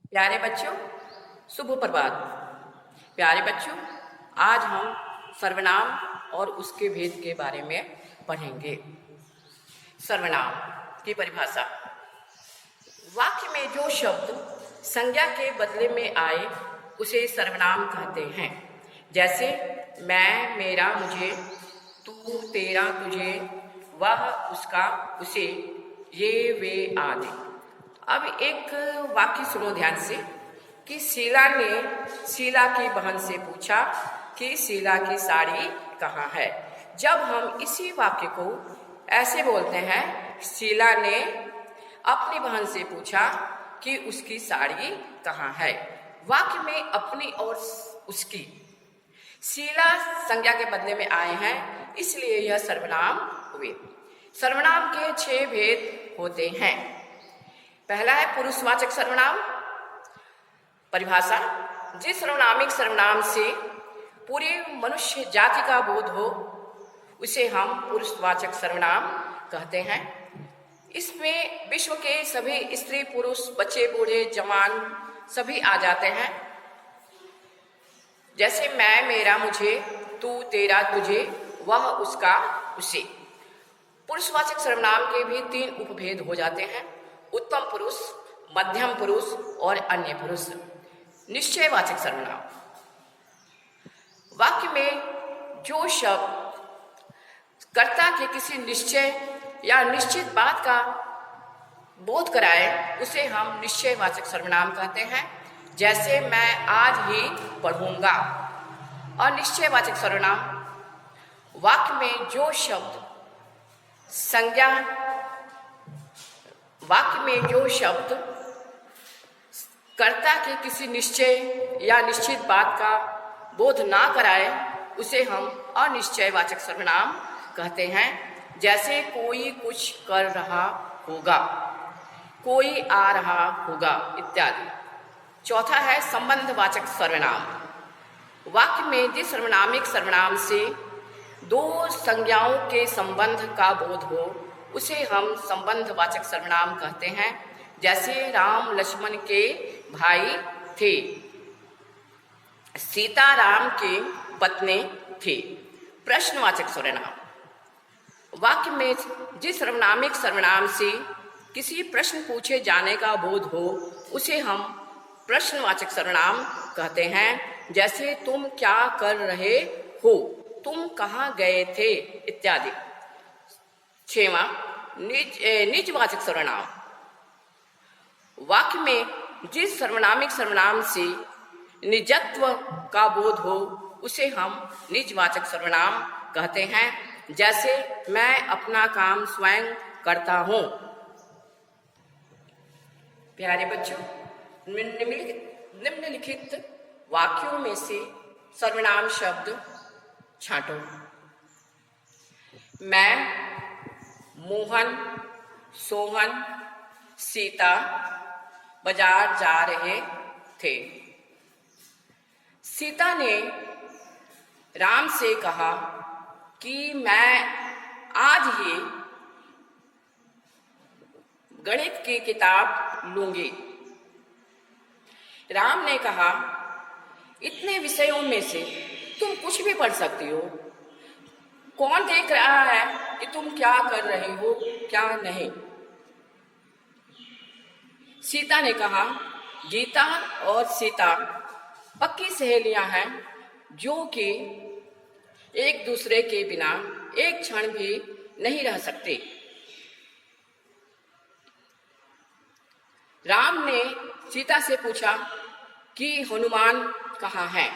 प्यारे बच्चों, शुभ प्रभात। प्यारे बच्चों, आज हम सर्वनाम और उसके भेद के बारे में पढ़ेंगे। सर्वनाम की परिभाषा। वाक्य में जो शब्द संज्ञा के बदले में आए उसे सर्वनाम कहते हैं। जैसे मैं, मेरा, मुझे, तू, तेरा, तुझे, वह, उसका, उसे, ये, वे आदि। अब एक वाक्य सुनो ध्यान से कि शीला ने शीला की बहन से पूछा कि शीला की साड़ी कहाँ है। जब हम इसी वाक्य को ऐसे बोलते हैं, शीला ने अपनी बहन से पूछा कि उसकी साड़ी कहाँ है, वाक्य में अपनी और उसकी शीला संज्ञा के बदले में आए हैं, इसलिए यह सर्वनाम हुए। सर्वनाम के 6 भेद होते हैं। पहला है पुरुषवाचक सर्वनाम। परिभाषा। जिस सर्वनामिक सर्वनाम से पूरी मनुष्य जाति का बोध हो उसे हम पुरुषवाचक सर्वनाम कहते हैं। इसमें विश्व के सभी स्त्री पुरुष, बच्चे बूढ़े जवान सभी आ जाते हैं। जैसे मैं, मेरा, मुझे, तू, तेरा, तुझे, वह, उसका, उसे। पुरुषवाचक सर्वनाम के भी 3 उपभेद हो जाते हैं: उत्तम पुरुष, मध्यम पुरुष और अन्य पुरुष। निश्चयवाचक सर्वनाम। वाक्य में जो शब्द कर्ता के किसी निश्चय या निश्चित बात का बोध कराए उसे हम निश्चयवाचक सर्वनाम कहते हैं। जैसे मैं आज ही पढ़ूंगा। अनिश्चयवाचक सर्वनाम। वाक्य में जो शब्द संज्ञा वाक्य में जो शब्द कर्ता के किसी निश्चय या निश्चित बात का बोध ना कराए उसे हम अनिश्चयवाचक सर्वनाम कहते हैं। जैसे कोई कुछ कर रहा होगा, कोई आ रहा होगा इत्यादि। चौथा है संबंधवाचक सर्वनाम। वाक्य में जिस सर्वनामिक सर्वनाम से 2 संज्ञाओं के संबंध का बोध हो उसे हम संबंधवाचक सर्वनाम कहते हैं। जैसे राम लक्ष्मण के भाई थे, सीता राम की पत्नी थी। प्रश्नवाचक सर्वनाम। वाक्य में जिस सर्वनामिक सर्वनाम से किसी प्रश्न पूछे जाने का बोध हो उसे हम प्रश्नवाचक सर्वनाम कहते हैं। जैसे तुम क्या कर रहे हो, तुम कहाँ गए थे इत्यादि। 6वां निजवाचक सर्वनाम। वाक्य में जिस सर्वनामिक सर्वनाम से निजत्व का बोध हो उसे हम निजवाचक सर्वनाम कहते हैं। जैसे मैं अपना काम स्वयं करता हूँ। प्यारे बच्चों, निम्नलिखित वाक्यों में से सर्वनाम शब्द छांटो। मैं, मोहन, सोहन, सीता बाजार जा रहे थे। सीता ने राम से कहा कि मैं आज ही गणित की किताब लूंगी। राम ने कहा, इतने विषयों में से तुम कुछ भी पढ़ सकती हो, कौन देख रहा है कि तुम क्या कर रही हो क्या नहीं। सीता ने कहा, गीता और सीता पक्की सहेलियां हैं जो कि एक दूसरे के बिना एक क्षण भी नहीं रह सकते। राम ने सीता से पूछा कि हनुमान कहाँ हैं,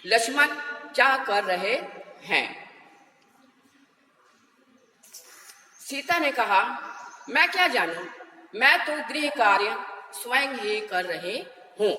लक्ष्मण क्या कर रहे हैं। सीता ने कहा, मैं क्या जानूं, मैं तो गृह कार्य स्वयं ही कर रही हूँ।